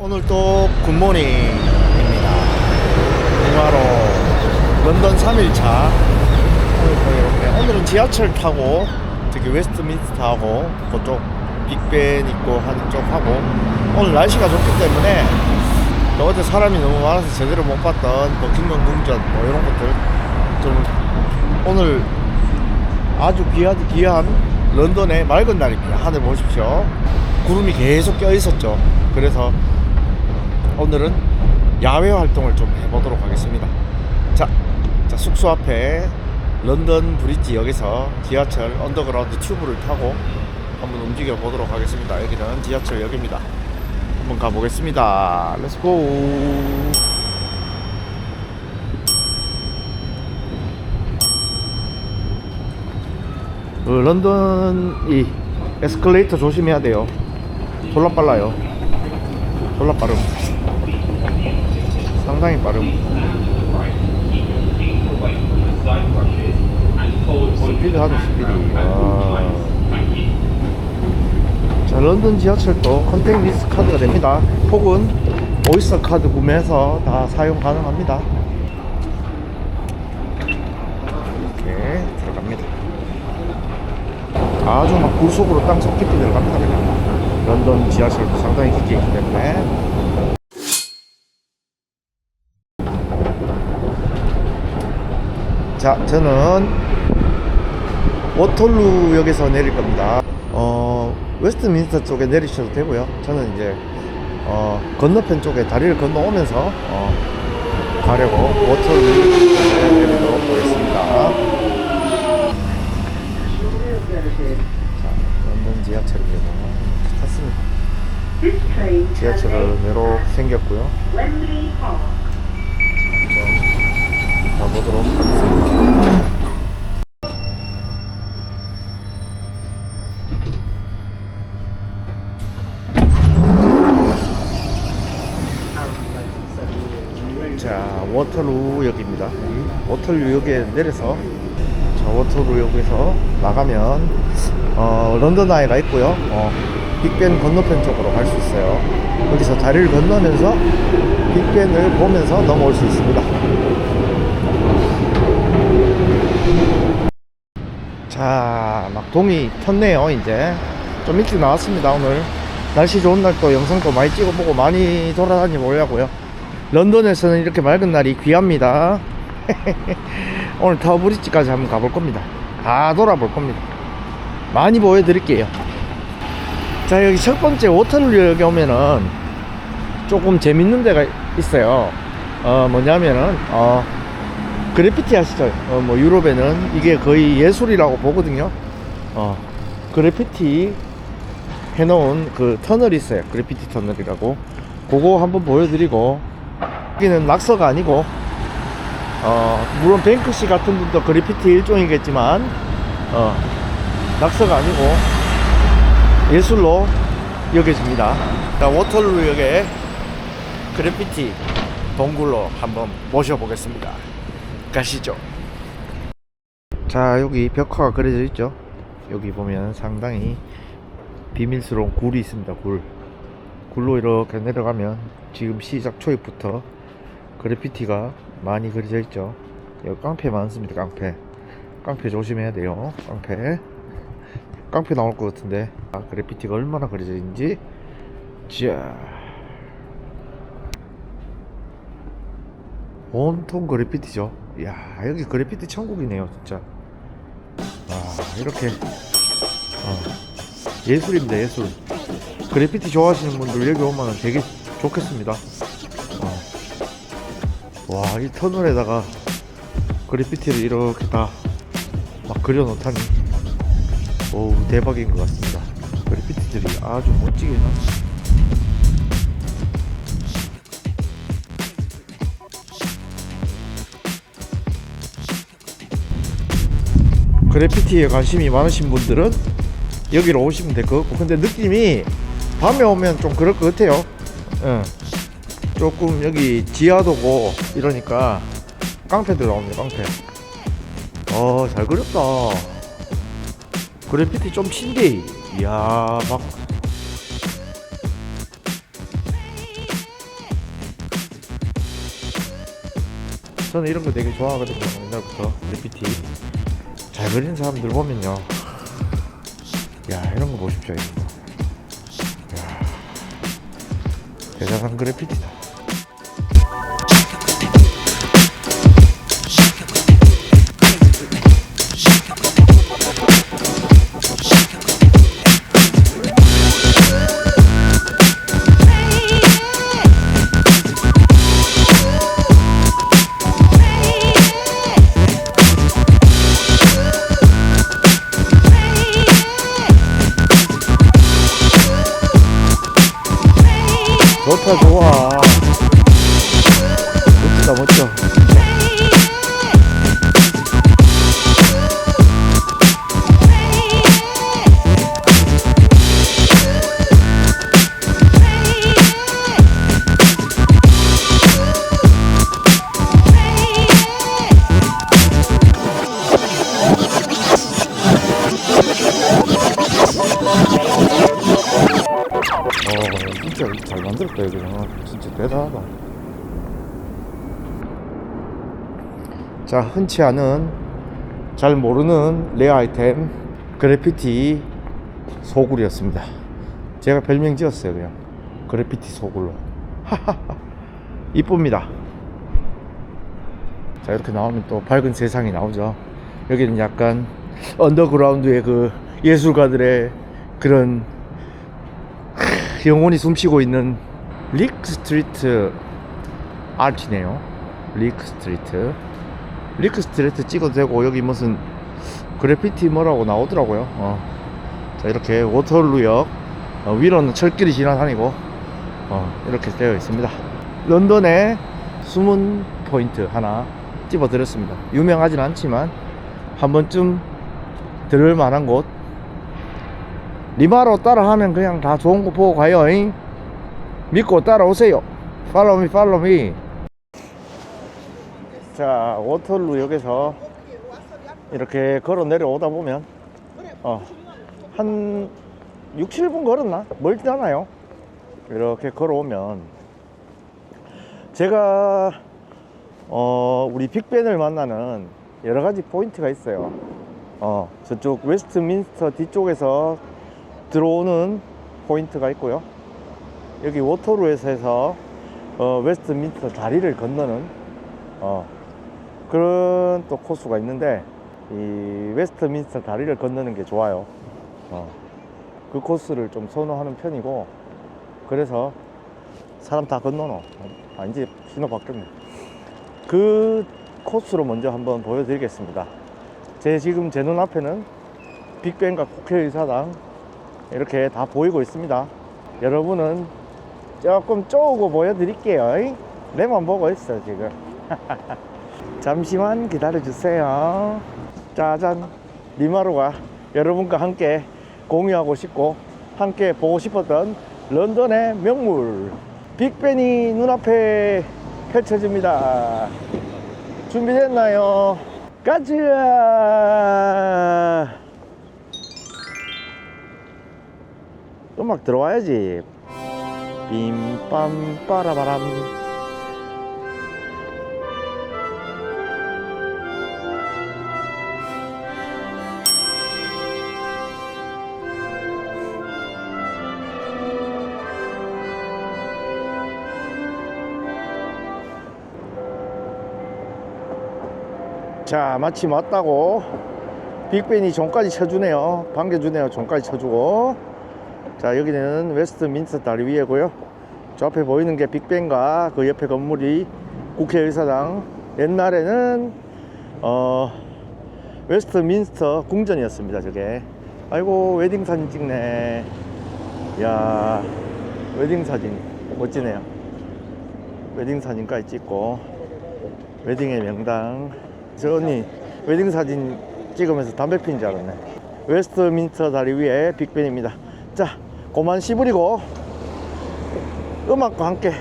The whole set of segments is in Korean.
오늘 또 굿모닝입니다. 이마로 런던 3일차. 오늘은 지하철 타고 저기 웨스트민스터하고 그쪽 빅벤 있고 하는 쪽 하고, 오늘 날씨가 좋기 때문에 어제 사람이 너무 많아서 제대로 못 봤던 버킹엄 궁전 뭐 이런 것들 좀, 오늘 아주 귀한 런던의 맑은 날입니다. 하늘 보십시오. 구름이 계속 껴 있었죠. 그래서 오늘은 야외 활동을 좀 해보도록 하겠습니다. 자, 숙소 앞에 런던 브리지 역에서 지하철 언더그라운드 튜브를 타고 한번 움직여 보도록 하겠습니다. 여기는 지하철 역입니다. 한번 가보겠습니다. 렛츠고. 런던 이 에스컬레이터 조심해야 돼요. 졸라 빨라요. 졸라 빠름. 상당히 빠름. 스피드 하죠, 스피드. 자, 런던 지하철도 컨택리스 카드가 됩니다. 혹은 오이스터 카드 구매해서 다 사용 가능합니다. 이렇게 들어갑니다. 아주 막 굴속으로 땅속 깊이 들어갑니다. 그냥 런던 지하철도 상당히 깊게 있기 때문에. 자, 저는 워털루역에서 내릴 겁니다. 웨스트민스터 쪽에 내리셔도 되고요. 저는 이제 건너편 쪽에 다리를 건너오면서 가려고 워털루역에 내리도록 하겠습니다. 자, 런던 지하철입니다. 탔습니다. 지하철은 이렇게 생겼고요. 가보도록 하겠습니다. 자, 워터루역입니다. 워터루역에 내려서, 자, 워터루역에서 나가면 런던 아이가 있고요. 빅벤 건너편 쪽으로 갈 수 있어요. 거기서 다리를 건너면서 빅벤을 보면서 넘어올 수 있습니다. 자, 막 동이 텄네요. 이제 좀 일찍 나왔습니다. 오늘 날씨 좋은 날 또 영상도 많이 찍어보고 많이 돌아다니 보려고요. 런던에서는 이렇게 맑은 날이 귀합니다. 오늘 타워브리지까지 한번 가볼 겁니다. 다 돌아볼 겁니다. 많이 보여드릴게요. 자, 여기 첫 번째 워터루역에 오면은 조금 재밌는 데가 있어요. 뭐냐면은 그래피티 아시죠? 뭐 유럽에는 이게 거의 예술이라고 보거든요. 그래피티 해놓은 그 터널이 있어요. 그래피티 터널이라고. 그거 한번 보여드리고, 여기는 낙서가 아니고 물론 뱅크시 같은 분도 그래피티 일종이겠지만 낙서가 아니고 예술로 여겨집니다. 자, 워털루역에 그래피티 동굴로 한번 모셔보겠습니다. 가시죠. 자, 여기 벽화가 그려져 있죠. 여기 보면 상당히 비밀스러운 굴이 있습니다. 굴로 이렇게 내려가면 지금 시작 초입부터 그래피티가 많이 그려져 있죠. 여기 깡패 많습니다. 깡패 조심해야 돼요. 깡패 나올 것 같은데. 그래피티가 얼마나 그려져 있는지. 자, 온통 그래피티죠. 이야, 여기 그래피티 천국이네요, 진짜. 이렇게 예술입니다, 예술. 그래피티 좋아하시는 분들 여기 오면 되게 좋겠습니다. 와, 이 터널에다가 그래피티를 이렇게 다 막 그려 놓다니, 오, 대박인 것 같습니다. 그래피티들이 아주 멋지게 해놨습니다. 그래피티에 관심이 많으신 분들은 여기로 오시면 될 것 같고, 근데 느낌이 밤에 오면 좀 그럴 것 같아요. 조금 여기 지하도고 이러니까 깡패들 나옵니다. 깡패. 잘 그렸다. 그래피티 좀 친데. 이야, 막 저는 이런 거 되게 좋아하거든요. 옛날부터 그래피티 잘 그리는 사람들 보면요, 야, 이런 거 보십시오. 이런 거. 야, 대단한 그래피티다. 좋다, 좋아. 멋지다, 멋져. 진짜 잘 만들었다. 여기는 진짜 대단하다. 자, 흔치 않은, 잘 모르는 레어 아이템 그래피티 소굴이었습니다. 제가 별명 지었어요. 그냥 그래피티 소굴로. 이쁩니다. 자, 이렇게 나오면 또 밝은 세상이 나오죠. 여기는 약간 언더그라운드의 그 예술가들의 그런 영혼이 숨쉬고 있는 리크 스트리트 아트네요. 리크 스트리트 찍어도 되고, 여기 무슨 그래피티 뭐라고 나오더라고요. 자, 이렇게 워털루역, 위로는 철길이 지나다니고 이렇게 되어 있습니다. 런던의 숨은 포인트 하나 집어드렸습니다. 유명하진 않지만 한 번쯤 들을 만한 곳. 리마로 따라하면 그냥 다 좋은 거 보고 가요. 잉? 믿고 따라오세요. Follow me. 자, 워털루역에서 이렇게 걸어 내려오다 보면 한 6, 7분 걸었나? 멀지 않아요. 이렇게 걸어오면 제가 우리 빅벤을 만나는 여러 가지 포인트가 있어요. 저쪽 웨스트민스터 뒤쪽에서 들어오는 포인트가 있고요. 여기 워터루에서 해서 웨스트민스터 다리를 건너는 그런 또 코스가 있는데, 이 웨스트민스터 다리를 건너는 게 좋아요. 그 코스를 좀 선호하는 편이고, 그래서 사람 다 건너노. 이제 신호 바뀌었네. 그 코스로 먼저 한번 보여드리겠습니다. 지금 제 눈앞에는 빅벤과 국회의사당 이렇게 다 보이고 있습니다. 여러분은 조금 쪼고 보여드릴게요. 내만 보고 있어 지금. 잠시만 기다려주세요. 짜잔, 리마루가 여러분과 함께 공유하고 싶고 함께 보고 싶었던 런던의 명물 빅벤이 눈앞에 펼쳐집니다. 준비됐나요? 가자. 음악 들어와야지. 빔빰 빠라바람. 자, 마침 왔다고 빅벤이 종까지 쳐주네요. 반겨주네요. 종까지 쳐주고. 자, 여기는 웨스트민스터 다리 위에고요. 저 앞에 보이는 게 빅벤과 그 옆에 건물이 국회의사당. 옛날에는 웨스트민스터 궁전이었습니다. 저게. 아이고, 웨딩 사진 찍네. 이야, 웨딩 사진 멋지네요. 웨딩 사진까지 찍고. 웨딩의 명당. 저 언니 웨딩 사진 찍으면서 담배 피는 줄 알았네. 웨스트민스터 다리 위에 빅벤입니다. 자, 고만 씨부리고 음악과 함께.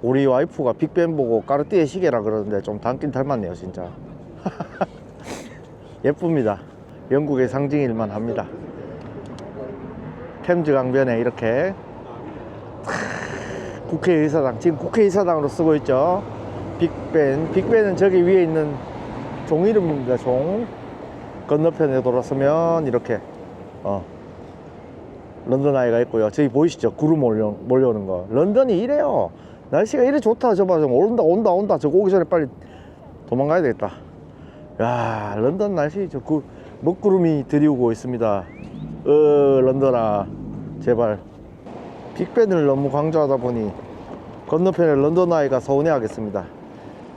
우리 와이프가 빅벤 보고 까르띠에 시계라 그러는데 좀 닮긴 닮았네요 진짜. 예쁩니다. 영국의 상징일만 합니다. 템즈 강변에 이렇게 국회의사당, 지금 국회의사당으로 쓰고 있죠. 빅벤. 빅벤은 저기 위에 있는 종 이름입니다. 종. 건너편에 돌아서면 이렇게 런던 아이가 있고요. 저기 보이시죠? 구름 몰려오는 거. 런던이 이래요. 날씨가 이래 좋다. 저봐, 좀 온다. 저거 오기 전에 빨리 도망가야 되겠다. 야, 런던 날씨 저 먹구름이 들이우고 있습니다. 런던아, 제발. 빅벤을 너무 강조하다 보니 건너편에 런던 아이가 서운해 하겠습니다.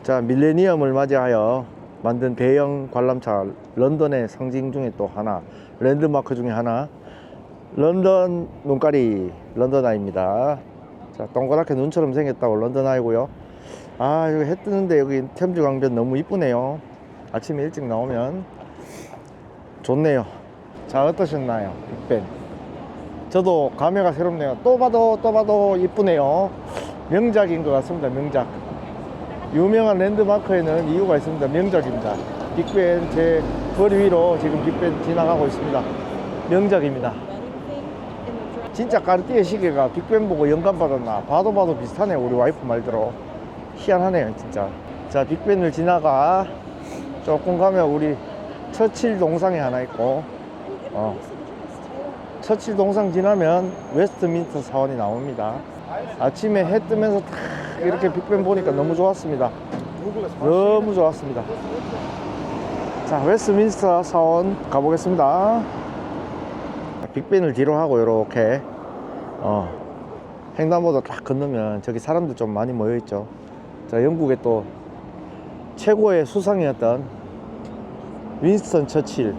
자, 밀레니엄을 맞이하여 만든 대형 관람차, 런던의 상징 중에 또 하나, 랜드마크 중에 하나, 런던 눈깔이 런던 아이입니다. 자, 동그랗게 눈처럼 생겼다고 런던 아이고요. 아, 여기 해 뜨는데 여기 템즈 강변 너무 이쁘네요. 아침에 일찍 나오면 좋네요. 자, 어떠셨나요? 빅벤. 저도 감회가 새롭네요. 또 봐도 이쁘네요. 명작인 것 같습니다. 명작. 유명한 랜드마크에는 이유가 있습니다. 명작입니다. 빅벤, 제 거리 위로 지금 빅벤 지나가고 있습니다. 명작입니다. 진짜 까르띠에 시계가 빅벤 보고 영감 받았나? 봐도 비슷하네요. 우리 와이프 말대로. 희한하네요 진짜. 자, 빅벤을 지나가 조금 가면 우리 처칠 동상이 하나 있고, 처칠 동상 지나면 웨스트민스터 사원이 나옵니다. 아침에 해 뜨면서 탁 이렇게 빅벤 보니까 너무 좋았습니다. 너무 좋았습니다. 자, 웨스트민스터 사원 가보겠습니다. 빅벤을 뒤로 하고 이렇게 횡단보도 딱 건너면 저기 사람들 좀 많이 모여있죠. 자, 영국의 또 최고의 수상이었던 윈스턴 처칠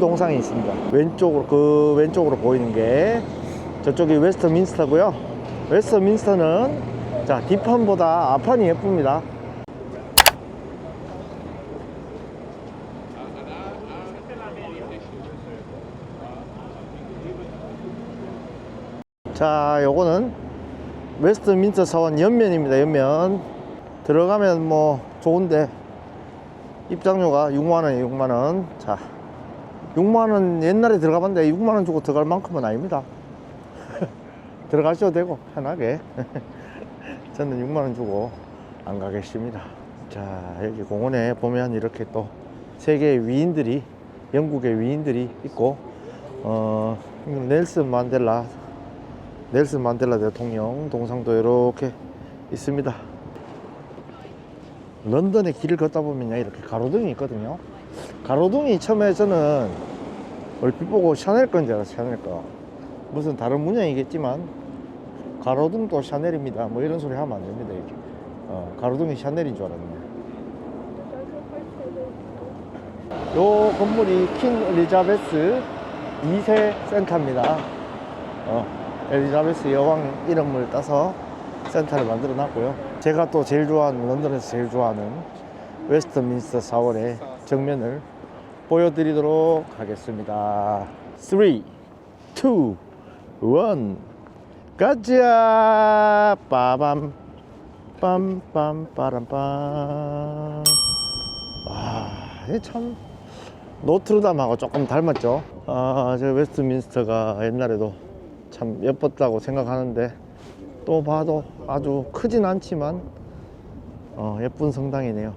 동상이 있습니다. 왼쪽으로, 왼쪽으로 보이는 게 저쪽이 웨스트민스터고요. 웨스트민스터는 자, 뒷판보다 앞판이 예쁩니다. 자, 요거는 웨스트민스터 사원 옆면입니다. 옆면 들어가면 뭐 좋은데 입장료가 6만원이에요. 6만원. 자, 6만원 옛날에 들어가봤는데 6만원 주고 들어갈 만큼은 아닙니다. 들어가셔도 되고 편하게. 저는 6만원 주고 안 가겠습니다. 자, 여기 공원에 보면 이렇게 또 세계의 위인들이, 영국의 위인들이 있고, 넬슨 만델라 대통령 동상도 이렇게 있습니다. 런던의 길을 걷다 보면 이렇게 가로등이 있거든요. 가로등이 처음에 저는 얼핏 보고 샤넬 건줄 알았어요. 샤넬 거. 무슨 다른 문양이겠지만 가로등도 샤넬입니다. 뭐 이런 소리 하면 안 됩니다. 이렇게. 가로등이 샤넬인 줄 알았네. 요 건물이 킹 엘리자베스 2세 센터입니다. 엘리자베스 여왕 이름을 따서 센터를 만들어 놨고요. 제가 또 제일 좋아하는, 런던에서 제일 좋아하는 웨스트민스터 사원의 정면을 보여드리도록 하겠습니다. 3, 2, 1 가자. 빠밤 빰빰 빠람빰. 와, 참 노트르담하고 조금 닮았죠. 저 웨스트민스터가 옛날에도 참 예뻤다고 생각하는데 또 봐도 아주 크진 않지만 예쁜 성당이네요.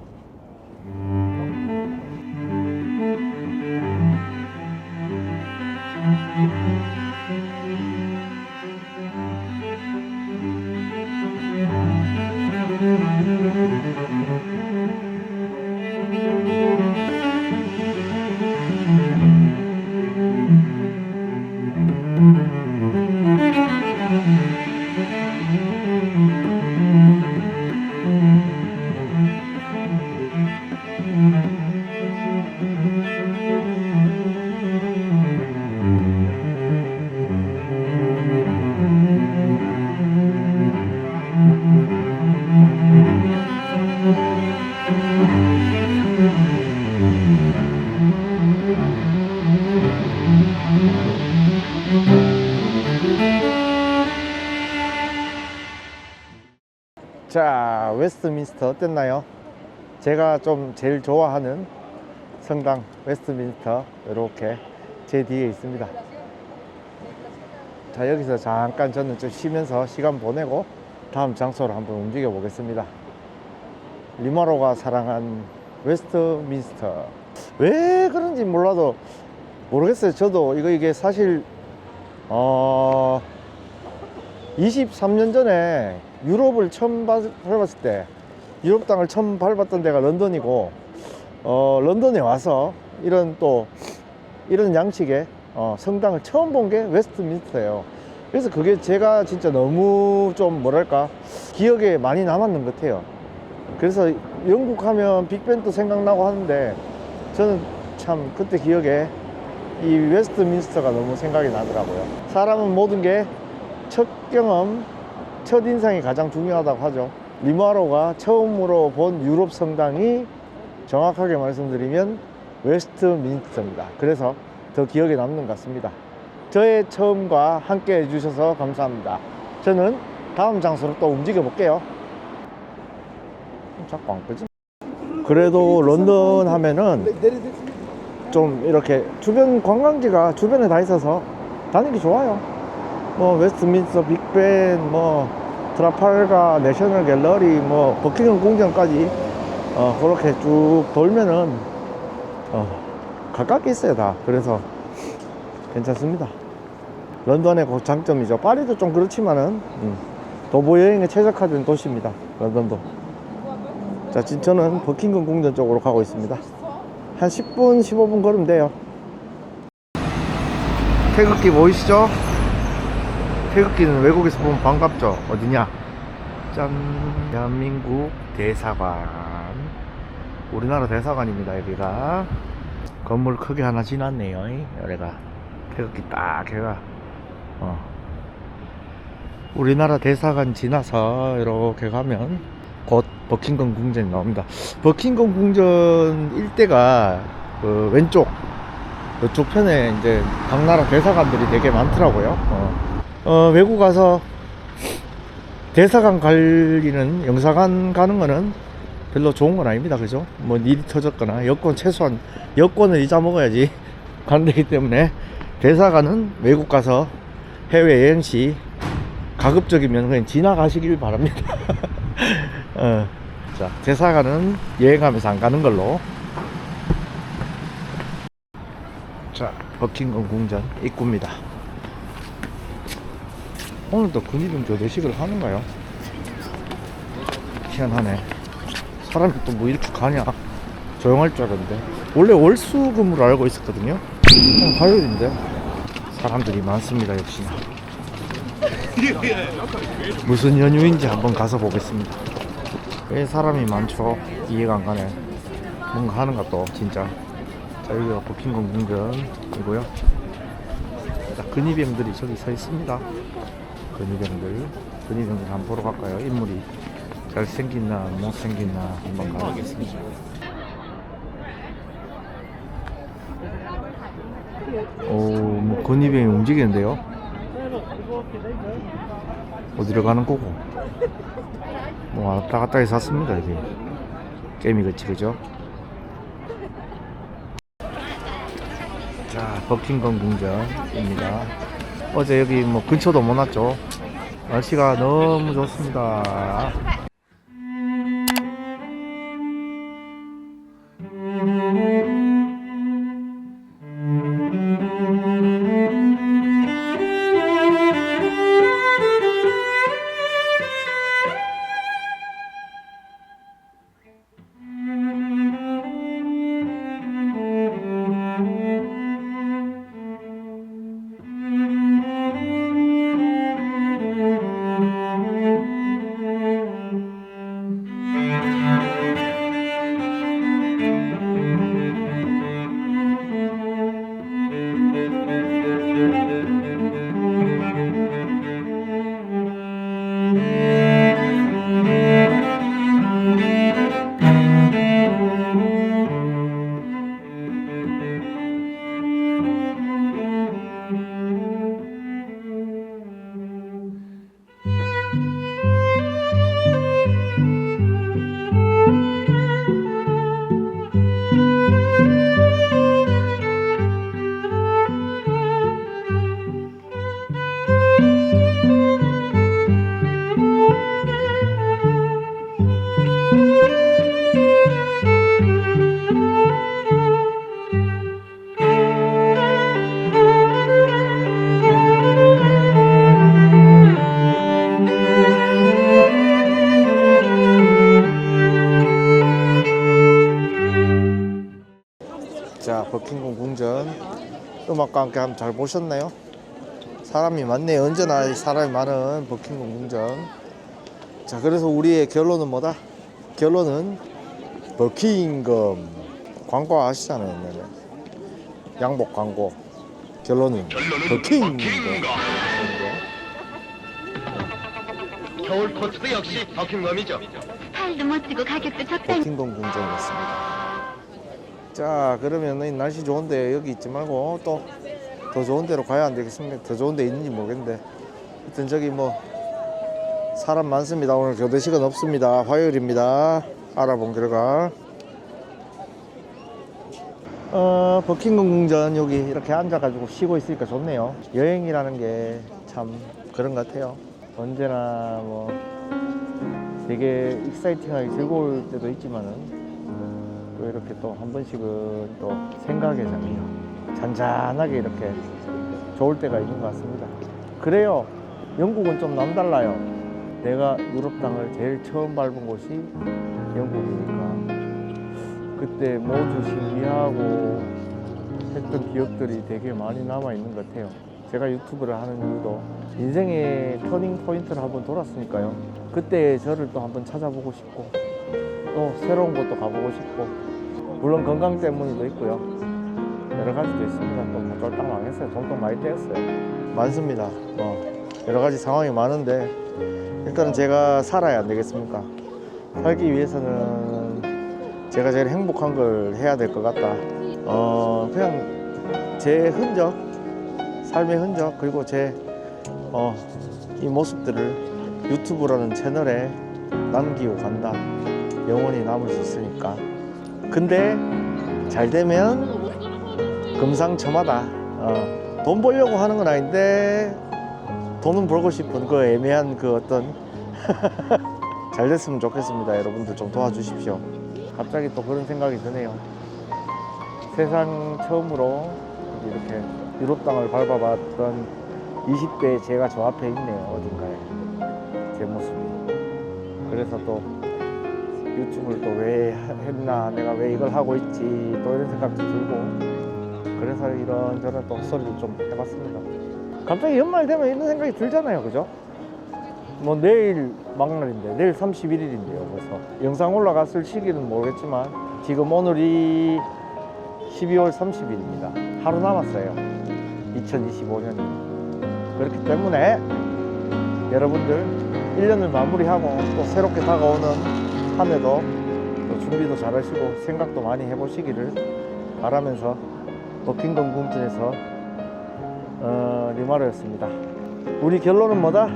자, 웨스트민스터 어땠나요? 제가 좀 제일 좋아하는 성당 웨스트민스터 이렇게 제 뒤에 있습니다. 자, 여기서 잠깐 저는 좀 쉬면서 시간 보내고 다음 장소로 한번 움직여 보겠습니다. 리마로가 사랑한 웨스트민스터. 왜 그런지 몰라도 모르겠어요. 저도 이게 사실 23년 전에 유럽을 처음 밟았을 때, 유럽 땅을 처음 밟았던 데가 런던이고, 런던에 와서 이런 양식의 성당을 처음 본 게 웨스트민스터예요. 그래서 그게 제가 진짜 너무 좀 뭐랄까 기억에 많이 남았는 것 같아요. 그래서 영국 하면 빅벤도 생각나고 하는데, 저는 참 그때 기억에 이 웨스트민스터가 너무 생각이 나더라고요. 사람은 모든 게 첫 경험, 첫 인상이 가장 중요하다고 하죠. 리마로가 처음으로 본 유럽 성당이 정확하게 말씀드리면 웨스트민스터입니다. 그래서 더 기억에 남는 것 같습니다. 저의 처음과 함께 해주셔서 감사합니다. 저는 다음 장소로 또 움직여 볼게요. 자꾸 안 끄지? 그래도 런던 하면은 좀 이렇게 주변 관광지가 주변에 다 있어서 다니기 좋아요. 뭐 웨스트민스터 빅벤, 뭐 트라팔가 내셔널 갤러리, 뭐 버킹엄 궁전까지 그렇게 쭉 돌면은 가깝게 있어요 다. 그래서 괜찮습니다. 런던의 그 장점이죠. 파리도 좀 그렇지만은 도보 여행에 최적화된 도시입니다, 런던도. 자, 저는 버킹엄 궁전 쪽으로 가고 있습니다. 한 10분 15분 걸으면 돼요. 태극기 보이시죠? 태극기는 외국에서 보면 반갑죠. 어디냐? 짠! 대한민국 대사관. 우리나라 대사관입니다. 여기가 건물 크게 하나 지났네요. 여기가 태극기 딱 해가 우리나라 대사관 지나서 이렇게 가면 곧 버킹엄 궁전이 나옵니다. 버킹엄 궁전 일대가 그 왼쪽 이쪽 편에 이제 각 나라 대사관들이 되게 많더라고요. 외국 가서 대사관 관리는 영사관 가는 거는 별로 좋은 건 아닙니다. 그죠? 뭐 일이 터졌거나 최소한 여권을 잊어먹어야지 가는 데기 때문에 대사관은 외국 가서 해외여행 시 가급적이면 그냥 지나가시길 바랍니다. 자, 대사관은 여행하면서 안 가는 걸로. 자, 버킹엄 궁전 입구입니다. 오늘도 근위병 교대식을 하는가요? 희한하네. 사람이 또 뭐 이렇게 가냐? 조용할 줄 알았는데 원래 월수금으로 알고 있었거든요. 화요일인데 사람들이 많습니다. 역시나 무슨 연휴인지 한번 가서 보겠습니다. 왜 사람이 많죠? 이해가 안 가네. 뭔가 하는가 또 진짜. 자, 여기가 버킹엄 궁전이고요. 자, 근위병들이 저기 서 있습니다. 근위병들 한번 보러 갈까요? 인물이 잘생긴나 못생긴나 한번 가보겠습니다. 뭐 근위병이 움직이는데요. 어디로 가는 거고? 뭐 왔다 갔다 해서 샀습니다. 이게 게임이 그치, 그죠? 자, 버킹엄 궁전입니다. 어제 여기 뭐 근처도 못 왔죠. 날씨가 너무 좋습니다. 버킹엄 궁전 음악과 함께 한번 잘 보셨나요? 사람이 많네요. 언제나 사람이 많은 버킹엄 궁전. 자, 그래서 우리의 결론은 뭐다? 결론은 버킹엄. 광고 아시잖아요, 옛날에 양복 광고. 결론은 버킹엄. 겨울 코트도 역시 버킹엄이죠. 팔도 멋지고 가격도 적당히. 버킹엄 궁전이었습니다. 자, 그러면 날씨 좋은데 여기 있지 말고 또 더 좋은 데로 가야 안 되겠습니까? 더 좋은 데 있는지 모르겠는데 하여튼 저기 뭐 사람 많습니다. 오늘 교대 시간 없습니다. 화요일입니다. 알아본 결과 버킹엄 궁전 여기 이렇게 앉아가지고 쉬고 있으니까 좋네요. 여행이라는 게 참 그런 것 같아요. 언제나 뭐 되게 익사이팅하게 즐거울 때도 있지만은 또 이렇게 또 한 번씩은 또 생각의 장이요. 잔잔하게 이렇게 좋을 때가 있는 것 같습니다. 그래요. 영국은 좀 남달라요. 내가 유럽 땅을 제일 처음 밟은 곳이 영국이니까 그때 모두 신비하고 했던 기억들이 되게 많이 남아있는 것 같아요. 제가 유튜브를 하는 이유도 인생의 터닝 포인트를 한번 돌았으니까요. 그때 저를 또 한번 찾아보고 싶고 또 새로운 곳도 가보고 싶고 물론 건강 때문에도 있고요. 여러 가지도 있습니다. 또 쫄딱 망했어요. 돈도 많이 떼었어요. 많습니다. 여러 가지 상황이 많은데 일단은 제가 살아야 안 되겠습니까? 살기 위해서는 제가 제일 행복한 걸 해야 될 것 같다. 그냥 제 흔적, 삶의 흔적, 그리고 제 이 모습들을 유튜브라는 채널에 남기고 간다. 영원히 남을 수 있으니까. 근데 잘 되면 금상첨화다. 돈 벌려고 하는 건 아닌데 돈은 벌고 싶은 그 애매한 그 어떤 잘 됐으면 좋겠습니다. 여러분들 좀 도와주십시오. 갑자기 또 그런 생각이 드네요. 세상 처음으로 이렇게 유럽 땅을 밟아봤던 20대 제가 저 앞에 있네요. 어딘가에 제 모습이. 그래서 또 유튜브를 또 왜 했나, 내가 왜 이걸 하고 있지, 또 이런 생각도 들고, 그래서 이런저런 또 헛소리를 좀 해봤습니다. 갑자기 연말 되면 이런 생각이 들잖아요. 그죠? 뭐 내일 막날인데, 내일 31일인데요. 그래서 영상 올라갔을 시기는 모르겠지만 지금 오늘이 12월 30일입니다. 하루 남았어요. 2025년이. 그렇기 때문에 여러분들 1년을 마무리하고 또 새롭게 다가오는 한 해도 또 준비도 잘 하시고 생각도 많이 해보시기를 바라면서 버킹엄 궁전에서 리마르였습니다. 우리 결론은 뭐다?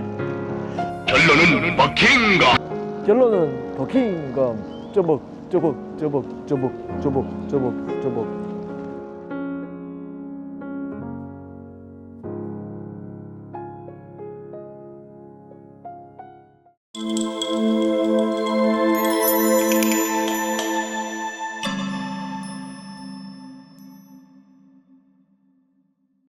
결론은 버킹엄. 결론은 버킹엄. 쪼벅 쪼벅 쪼벅 쪼벅 쪼벅 쪼벅 쪼벅